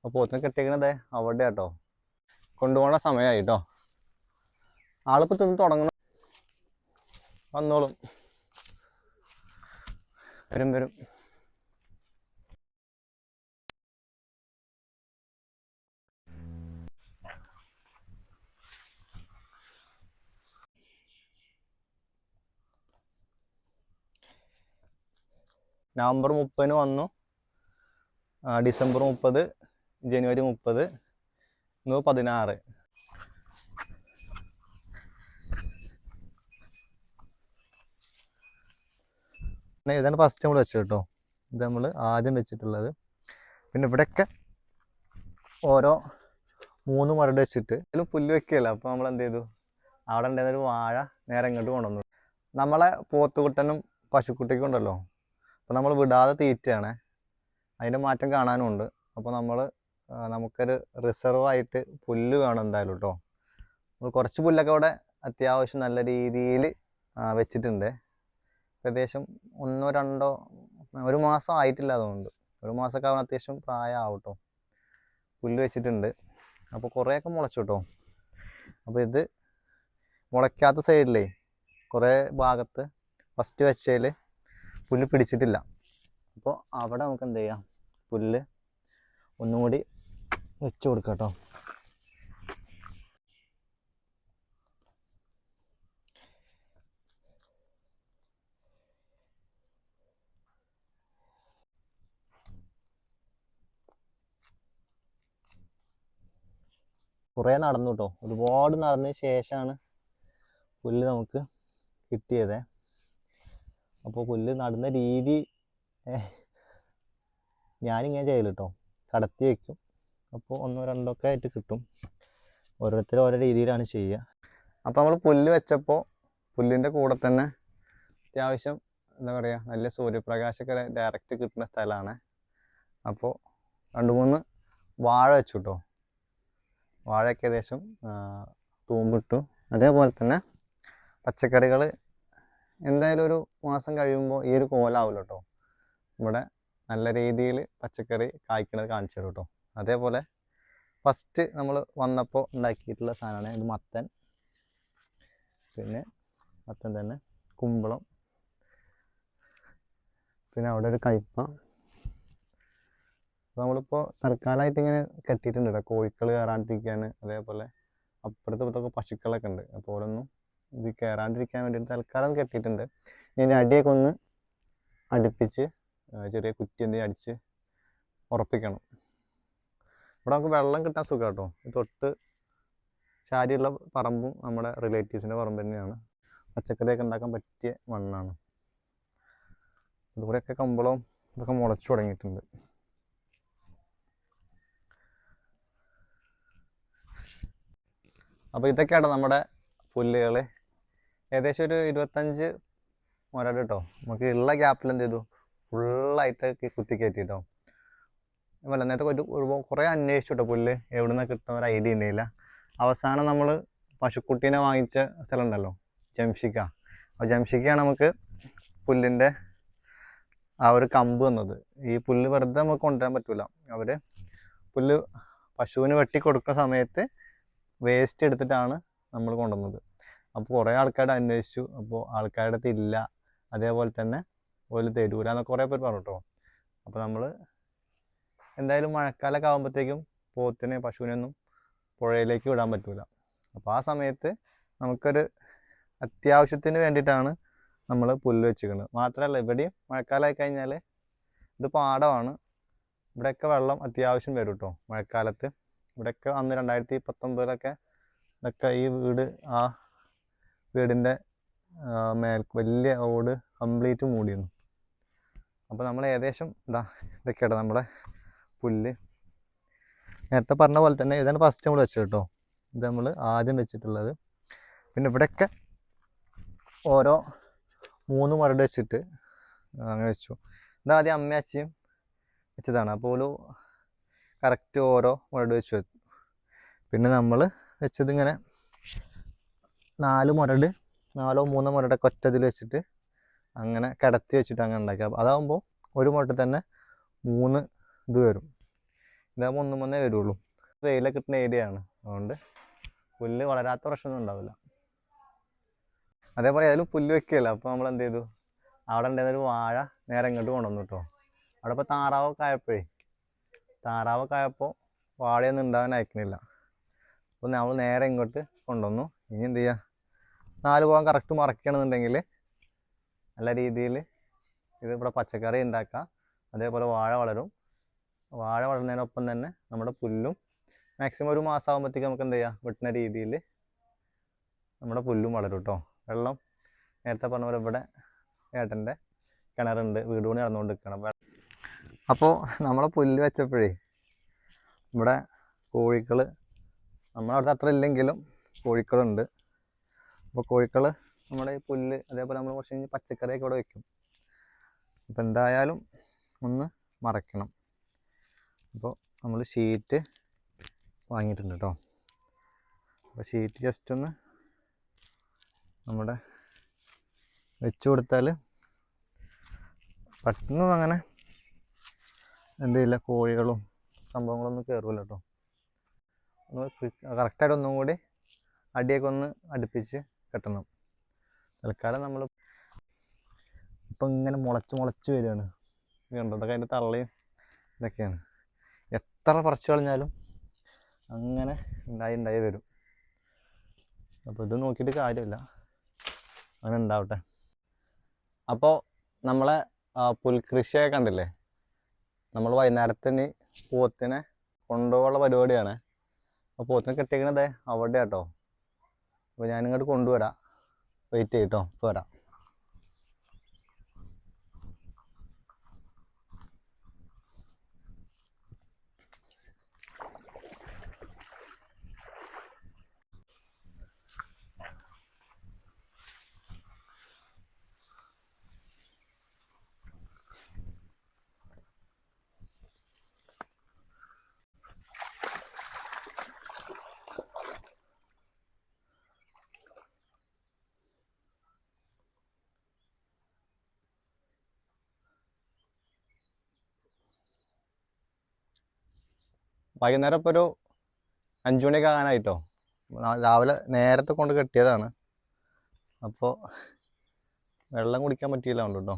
അപ്പോൾ പോത്തിനെ കെട്ടിക്കണതേ അവിടെ കേട്ടോ, കൊണ്ടുപോകണ സമയമായി കേട്ടോ. ആളിപ്പോൾ തിന്ന് തുടങ്ങണം. വന്നോളും, വരും വരും. നവംബർ 30 വന്നു, ഡിസംബർ 30, ജനുവരി 30, ഇന്ന് 16. ഇതാണ് ഫസ്റ്റ് നമ്മൾ വെച്ചത് കേട്ടോ. ഇത് നമ്മൾ ആദ്യം വെച്ചിട്ടുള്ളത്. പിന്നെ ഇവിടെയൊക്കെ ഓരോ 3 മരട് വെച്ചിട്ട് ഇതിൽ പുല്ല് വെക്കുകയല്ല. അപ്പോൾ നമ്മൾ എന്ത് ചെയ്തു, അവിടെ ഉണ്ടായിരുന്നൊരു വാഴ നേരെ ഇങ്ങോട്ട് കൊണ്ടുവന്നു. നമ്മളെ പോത്തുകുട്ടനും പശുക്കുട്ടിക്കും ഉണ്ടല്ലോ, അപ്പോൾ നമ്മൾ വിടാതെ തീറ്റയാണ്, അതിൻ്റെ മാറ്റം കാണാനും ഉണ്ട്. അപ്പോൾ നമുക്കൊരു റിസർവായിട്ട് പുല്ല് വേണം എന്തായാലും കേട്ടോ. നമ്മൾ കുറച്ച് പുല്ലൊക്കെ അവിടെ അത്യാവശ്യം നല്ല രീതിയിൽ വെച്ചിട്ടുണ്ട്. ഏകദേശം 1-2 1 മാസം ആയിട്ടില്ല അതുകൊണ്ട്, 1 മാസമൊക്കെ ആവാൻ അത്യാവശ്യം പ്രായമാവും കേട്ടോ. പുല്ല് വെച്ചിട്ടുണ്ട്. അപ്പോൾ കുറേയൊക്കെ മുളച്ചു കേട്ടോ. അപ്പോൾ ഇത് മുളയ്ക്കാത്ത സൈഡിലേ കുറേ ഭാഗത്ത് ഫസ്റ്റ് വെച്ചതിൽ പുല്ല് പിടിച്ചിട്ടില്ല. അപ്പോൾ അവിടെ നമുക്ക് എന്ത് ചെയ്യാം, പുല്ല് ഒന്നുകൂടി വെച്ച് കൊടുക്കാം കേട്ടോ. കുറേ നടന്നു കേട്ടോ, ഒരുപാട് നടന്നതിന് ശേഷമാണ് പുല്ല് നമുക്ക് കിട്ടിയത്. അപ്പോൾ പുല്ല് നടുന്ന രീതി ഞാനിങ്ങനെ ചെയ്യല് കേട്ടോ, കടത്തി വയ്ക്കും. അപ്പോൾ 1-2 ഒക്കെ ആയിട്ട് കിട്ടും. ഓരോരുത്തരും ഓരോ രീതിയിലാണ് ചെയ്യുക. അപ്പോൾ നമ്മൾ പുല്ല് വെച്ചപ്പോൾ പുല്ലിൻ്റെ കൂടെ തന്നെ അത്യാവശ്യം എന്താ പറയുക, നല്ല സൂര്യപ്രകാശമൊക്കെ ഡയറക്റ്റ് കിട്ടുന്ന സ്ഥലമാണ്. അപ്പോൾ 2-3 വാഴ വെച്ചു കേട്ടോ. വാഴയൊക്കെ ഏകദേശം തൂമ്പിട്ടു. അതേപോലെ തന്നെ പച്ചക്കറികൾ എന്തായാലും 1 മാസം കഴിയുമ്പോൾ ഈ ഒരു കോലാവില്ല കേട്ടോ. ഇവിടെ നല്ല രീതിയിൽ പച്ചക്കറി കായ്ക്കണത് കാണിച്ചു തരും കേട്ടോ. അതേപോലെ ഫസ്റ്റ് നമ്മൾ വന്നപ്പോൾ ഉണ്ടാക്കിയിട്ടുള്ള സാധനമാണ് ഇത്, മത്തൻ. പിന്നെ മത്തൻ തന്നെ, കുമ്പളം, പിന്നെ അവിടെ ഒരു കയ്പ. നമ്മളിപ്പോൾ തൽക്കാലമായിട്ട് ഇങ്ങനെ കെട്ടിയിട്ടുണ്ട് കേട്ടോ, കോഴികൾ കയറാണ്ടിരിക്കാൻ. അതേപോലെ അപ്പുറത്തും ഇപ്പുറത്തൊക്കെ പശുക്കളൊക്കെ ഉണ്ട്. അപ്പോൾ ഓരോന്നും ഇത് കയറാണ്ടിരിക്കാൻ വേണ്ടിയിട്ട് തൽക്കാലം കെട്ടിയിട്ടുണ്ട്. ഇനി അടിയൊക്കെ ഒന്ന് അടുപ്പിച്ച് ചെറിയ കുറ്റി എന്തെങ്കിലും അടിച്ച് ഉറപ്പിക്കണം. ഇവിടെ നമുക്ക് വെള്ളം കിട്ടാൻ സുഖം കേട്ടോ. തൊട്ട് ചാരിയുള്ള പറമ്പും നമ്മുടെ റിലേറ്റീവ്സിൻ്റെ പറമ്പ് തന്നെയാണ്. പച്ചക്കറിയൊക്കെ ഉണ്ടാക്കാൻ പറ്റിയ മണ്ണാണ്. ഇതുകൂടെയൊക്കെ കമ്പളവും ഇതൊക്കെ മുളച്ചു തുടങ്ങിയിട്ടുണ്ട്. അപ്പോൾ ഇതൊക്കെയാണ് നമ്മുടെ പുല്ലുകൾ. ഏകദേശം ഒരു 25 മുരട് കേട്ടോ. നമുക്ക് ഉള്ള ഗ്യാപ്പിൽ എന്ത് ചെയ്തു, ഫുള്ളായിട്ട് കുത്തി കയറ്റി കേട്ടോ. അല്ല, നേരത്തെ കുറേ അന്വേഷിച്ചു കേട്ടോ പുല്ല് എവിടെ നിന്ന് കിട്ടുന്ന ഒരു ഐഡിയ ഉണ്ടായില്ല. അവസാനം നമ്മൾ പശുക്കുട്ടീനെ വാങ്ങിച്ച സ്ഥലം ഉണ്ടല്ലോ, ജംഷിക്ക. അപ്പോൾ ജംഷിക്കയാണ് നമുക്ക് പുല്ലിൻ്റെ ആ ഒരു കമ്പ് വന്നത്. ഈ പുല്ല് വെറുതെ നമുക്ക് കൊണ്ടുവരാൻ പറ്റില്ല. അവർ പുല്ല് പശുവിന് വെട്ടി കൊടുക്കുന്ന സമയത്ത് വേസ്റ്റ് എടുത്തിട്ടാണ് നമ്മൾ കൊണ്ടുവന്നത്. അപ്പോൾ കുറേ ആൾക്കാരുടെ അന്വേഷിച്ചു. അപ്പോൾ ആൾക്കാരുടെ അടുത്ത് ഇല്ല, അതേപോലെ തന്നെ ഓല് തരൂല എന്നൊക്കെ കുറേ പേര് പറഞ്ഞു കേട്ടോ. അപ്പോൾ നമ്മൾ എന്തായാലും മഴക്കാലമൊക്കെ ആകുമ്പോഴത്തേക്കും പോത്തിനെ പശുവിനൊന്നും പുഴയിലേക്ക് വിടാൻ പറ്റില്ല. അപ്പോൾ ആ സമയത്ത് നമുക്കൊരു അത്യാവശ്യത്തിന് വേണ്ടിയിട്ടാണ് നമ്മൾ പുല്ല് വെച്ചിരിക്കുന്നത്. മാത്രമല്ല ഇവിടെയും മഴക്കാലമായി കഴിഞ്ഞാൽ ഇത് പാടമാണ്. ഇവിടെയൊക്കെ വെള്ളം അത്യാവശ്യം വരും കേട്ടോ മഴക്കാലത്ത്. ഇവിടെയൊക്കെ അന്ന് 2019 ഇതൊക്കെ ഈ വീടിൻ്റെ വലിയ ഓട് കംപ്ലീറ്റ് മൂടിയിരുന്നു. അപ്പോൾ നമ്മൾ ഏകദേശം ഇതൊക്കെയാണ് നമ്മുടെ പുല്ല്. നേരത്തെ പറഞ്ഞ പോലെ തന്നെ ഇതാണ് ഫസ്റ്റ് നമ്മൾ വെച്ചത് കേട്ടോ. ഇത് നമ്മൾ ആദ്യം വെച്ചിട്ടുള്ളത്. പിന്നെ ഇവിടെയൊക്കെ ഓരോ 3 മരട് വെച്ചിട്ട് അങ്ങനെ വെച്ചു. ഇതാദ്യം അമ്മയും അച്ഛയും വെച്ചതാണ്. അപ്പോൾ കറക്റ്റ് ഓരോ മുരട് വെച്ച്. പിന്നെ നമ്മൾ വെച്ചത് ഇങ്ങനെ 4 മുരട്, 4-3 മുരടൊക്കെ ഒറ്റതിൽ വെച്ചിട്ട് അങ്ങനെ കിടത്തി വെച്ചിട്ട് അങ്ങനെ ഉണ്ടാക്കി. അപ്പോൾ അതാകുമ്പോൾ ഒരു മുരട്ടിൽ തന്നെ 3 ഇത് വരും. ഇതാകുമ്പോൾ ഒന്നും വന്നേ വരുള്ളൂ. വെയിലൊക്കെ കിട്ടുന്ന ഏരിയ ആണ്, അതുകൊണ്ട് പുല്ല് വളരാത്ത പ്രശ്നമൊന്നും ഉണ്ടാവില്ല. അതേപോലെ ഏതായാലും പുല്ല് വെക്കുകയല്ല, അപ്പോൾ നമ്മൾ എന്ത് ചെയ്തു, അവിടെ ഉണ്ടായിരുന്നൊരു വാഴ നേരെ ഇങ്ങോട്ട് കൊണ്ടുവന്നു കേട്ടോ. അവിടെ ഇപ്പോൾ താറാവൊക്കെ ആയപ്പോൾ വാഴയൊന്നും ഉണ്ടാകാൻ അയക്കണില്ല. അപ്പോൾ നമ്മൾ നേരെ ഇങ്ങോട്ട് കൊണ്ടുവന്നു. ഇനി എന്ത് ചെയ്യുക, 4 പോകാൻ കറക്റ്റ് മറക്കുകയാണെന്നുണ്ടെങ്കിൽ നല്ല രീതിയിൽ ഇത് ഇവിടെ പച്ചക്കറി ഉണ്ടാക്കാം. അതേപോലെ വാഴ വളരും. വാഴ വളരുന്നതിനൊപ്പം തന്നെ നമ്മുടെ പുല്ലും മാക്സിമം ഒരു മാസം ആകുമ്പോഴത്തേക്ക് നമുക്ക് എന്ത് ചെയ്യാം, വെട്ടുന്ന രീതിയിൽ നമ്മുടെ പുല്ലും വളരും കേട്ടോ. വെള്ളം നേരത്തെ പറഞ്ഞ പോലെ ഇവിടെ ഏട്ടൻ്റെ കിണറുണ്ട്, വീട് പണി നടന്നുകൊണ്ടിരിക്കണം. അപ്പോൾ നമ്മളെ പുല്ല് വെച്ചപ്പോഴേ ഇവിടെ കോഴികൾ, നമ്മളവിടുത്തെ അത്ര ഇല്ലെങ്കിലും കോഴിക്കളുണ്ട്. അപ്പോൾ കോഴികൾ നമ്മുടെ ഈ പുല്ല് അതേപോലെ നമ്മൾ കുറച്ച് കഴിഞ്ഞ് പച്ചക്കറിയൊക്കെ ഇവിടെ വയ്ക്കും. അപ്പോൾ എന്തായാലും ഒന്ന് മറയ്ക്കണം. അപ്പോൾ നമ്മൾ ഷീറ്റ് വാങ്ങിയിട്ടുണ്ട് കേട്ടോ. അപ്പോൾ ഷീറ്റ് ജസ്റ്റ് ഒന്ന് നമ്മുടെ വെച്ച് കൊടുത്താൽ പെട്ടെന്ന് അങ്ങനെ എന്തില്ല, കോഴികളും സംഭവങ്ങളൊന്നും കയറുമല്ലോ കേട്ടോ. ഒന്ന് കറക്റ്റായിട്ട് ഒന്നും കൂടി അടിയൊക്കെ ഒന്ന് അടുപ്പിച്ച് കെട്ടണം. തൽക്കാലം നമ്മൾ ഇപ്പം ഇങ്ങനെ മുളച്ച് വരികയാണ്. കണ്ടോ, ഇതൊക്കെ അതിൻ്റെ തള്ളയും ഇതൊക്കെയാണ്. എത്ര പറിച്ചു കളഞ്ഞാലും അങ്ങനെ ഉണ്ടായി വരും. അപ്പോൾ ഇത് നോക്കിയിട്ട് കാര്യമില്ല, അങ്ങനെ ഉണ്ടാവട്ടെ. അപ്പോൾ നമ്മളെ പുൽകൃഷിയൊക്കെ കണ്ടില്ലേ, നമ്മൾ വൈകുന്നേരത്തിന് പോത്തിനെ കൊണ്ടുപോകാനുള്ള പരിപാടിയാണ്. അപ്പോൾ പോത്തിനെ കെട്ടിക്കണതേ അവിടെ കേട്ടോ. അപ്പോൾ ഞാനിങ്ങോട്ട് കൊണ്ടുവരാം, വെയിറ്റ് ചെയ്യട്ടോ, ഇപ്പോൾ വരാം. വൈകുന്നേരം ഇപ്പോൾ ഒരു 5 മണിയൊക്കെ ആകാനായിട്ടോ. രാവിലെ നേരത്തെ കൊണ്ട് കെട്ടിയതാണ്. അപ്പോൾ വെള്ളം കുടിക്കാൻ പറ്റിയില്ല കൊണ്ട് കേട്ടോ.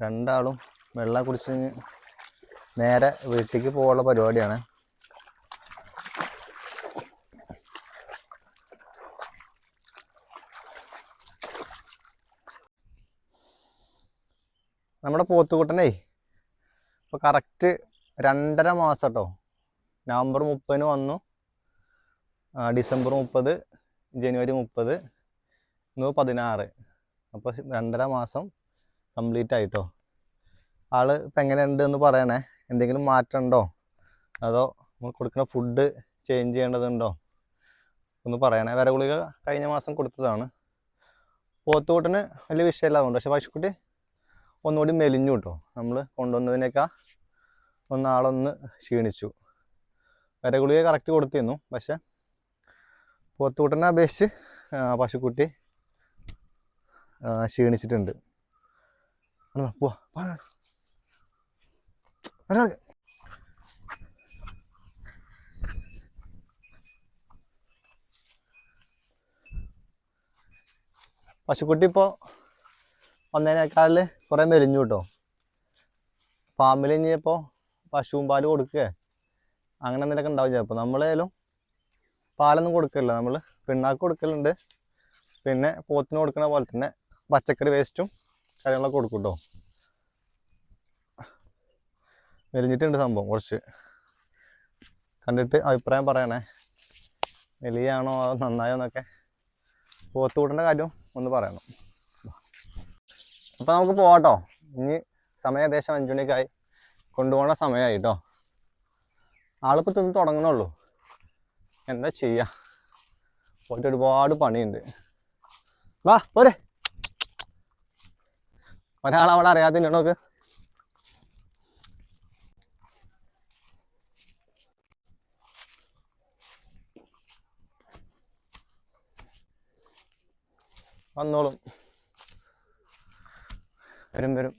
രണ്ടാളും വെള്ളം കുടിച്ച് നേരെ വീട്ടിലേക്ക് പോകാനുള്ള പരിപാടിയാണ്. നമ്മുടെ പോത്തുകുട്ടനെ ഇപ്പോൾ കറക്റ്റ് 2.5 മാസം കേട്ടോ. നവംബർ 30 വന്നു, ഡിസംബർ 30, ജനുവരി 30, ഇന്ന് 16. അപ്പോൾ 2.5 മാസം കംപ്ലീറ്റ് ആയിട്ടോ. ആൾ ഇപ്പം എങ്ങനെയുണ്ട് എന്ന് പറയണേ. എന്തെങ്കിലും മാറ്റം ഉണ്ടോ, അതോ നമ്മൾ കൊടുക്കുന്ന ഫുഡ് ചേഞ്ച് ചെയ്യേണ്ടതുണ്ടോ ഒന്ന് പറയണേ. വിരഗുളിക കഴിഞ്ഞ മാസം കൊടുത്തതാണ്. പോത്തുകൂട്ടിന് വലിയ വിഷയമില്ലാതുകൊണ്ട്, പക്ഷെ പശുക്കുട്ടി ഒന്നുകൂടി മെലിഞ്ഞു കേട്ടോ. നമ്മൾ കൊണ്ടുവന്നതിനേക്കാൾ ആളൊന്ന് ക്ഷീണിച്ചു. വിരഗുളിക കറക്റ്റ് കൊടുത്തിരുന്നു, പക്ഷെ പോത്തുകൂട്ടിനെ അപേക്ഷിച്ച് പശുക്കുട്ടി ക്ഷീണിച്ചിട്ടുണ്ട്. പോവാ, പശുക്കുട്ടി ഇപ്പോൾ ഒന്നേനേക്കാളിൽ കുറേ മെലിഞ്ഞു കേട്ടോ. ഫാമിൽ ഇനിയിപ്പോൾ പശുവും പാല് കൊടുക്കുക അങ്ങനെ എന്തെങ്കിലുമൊക്കെ ഉണ്ടാവും ചിലപ്പോൾ. നമ്മളേലും പാലൊന്നും കൊടുക്കില്ല, നമ്മൾ പിണ്ണാക്ക് കൊടുക്കലുണ്ട്. പിന്നെ പോത്തിന് കൊടുക്കുന്ന പോലെ തന്നെ പച്ചക്കറി വേസ്റ്റും കാര്യങ്ങളൊക്കെ കൊടുക്കും കേട്ടോ. മെലിഞ്ഞിട്ടുണ്ട് സംഭവം കുറച്ച്. കണ്ടിട്ട് അഭിപ്രായം പറയണേ, മെലിയാണോ അതോ നന്നായോ എന്നൊക്കെ. പോത്തുകൂട്ടേണ്ട കാര്യം ഒന്ന് പറയണം. അപ്പോൾ നമുക്ക് പോവാട്ടോ. ഇനി സമയം ഏകദേശം 5 മണിക്കായി, കൊണ്ടുപോകേണ്ട സമയമായി കേട്ടോ. ആളിപ്പോൾ തിന്ന് തുടങ്ങണുള്ളൂ. എന്താ ചെയ്യുക, പോയിട്ട് ഒരുപാട് പണിയുണ്ട്. വാ പോരെ, ഒരാളവിടെ അറിയാതെ നോക്ക്. വന്നോളും, വരും.